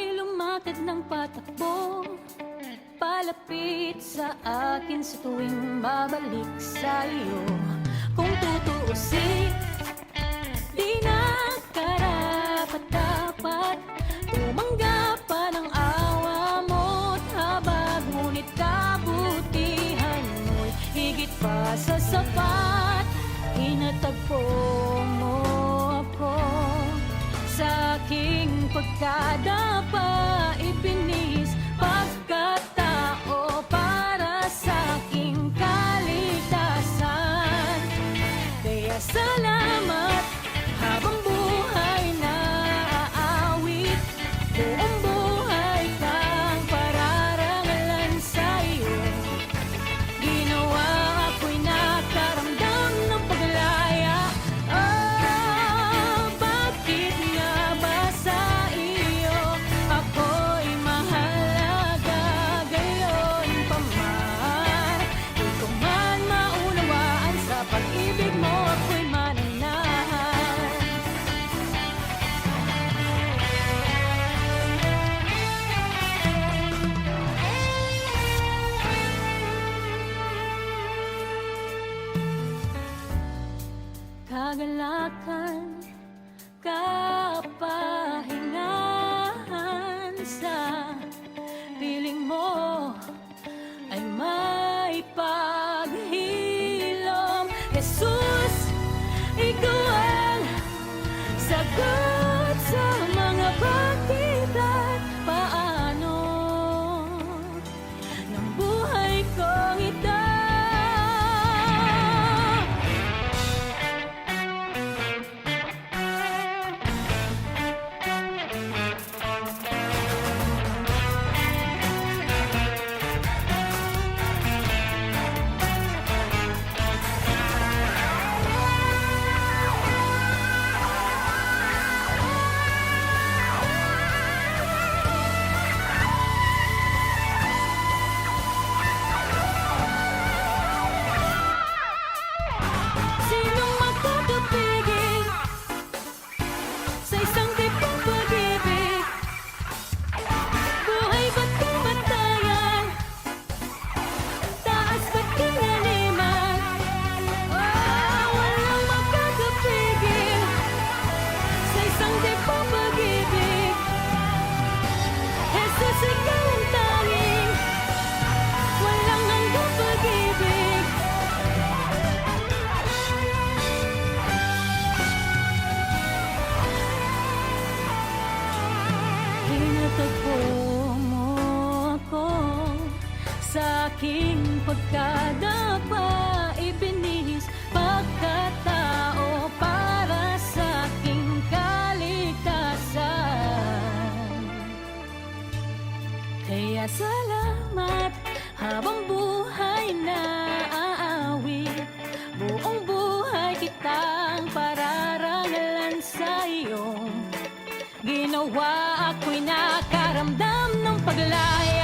Ikaw lumakad ng patakbo, palapit sa akin sa tuwing babalik sa iyo. Kung tutuusin, di na karapat-dapat tumanggap pa ng awa mo't habag. Ngunit kabutihan mo'y higit pa sa sapat. Hinatagpo mo ako sa aking pagkadapa, ibinis pagkatao para sa aking kaligtasan. Kaya salamat habang buhay na aawit, buong buhay kang pararangalan sa'yo. Ginawa ako'y nakaramdam ng paglaya. Bakit nga ba sa iyo ako'y mahalaga? Gayon pa man, di ko man maunawaan, sa pag-ibig mo ako'y mananahan. Kagalakan, kapahingahan sa piling mo ay may paghilom. Jesus, ikaw ang sagot sa mga bakit at paano ng buhay kong ito. Sinong makakapigil sa isang tipong pag-ibig? Buhay ba't kamatayan? Taas ba't kinaliman? Walang makakapigil sa isang tipong pag-ibig. Jesus, ikaw ang tanging walang hanggang pag-ibig. Hinatagpo mo ako sa aking pagkadapa, ibinis pagkatao para sa aking kaligtasan. Kaya salamat habang buhay na aawit, buong buhay kitang pararangalan sa iyo. Ginawa ako'y nakaramdam ng paglaya.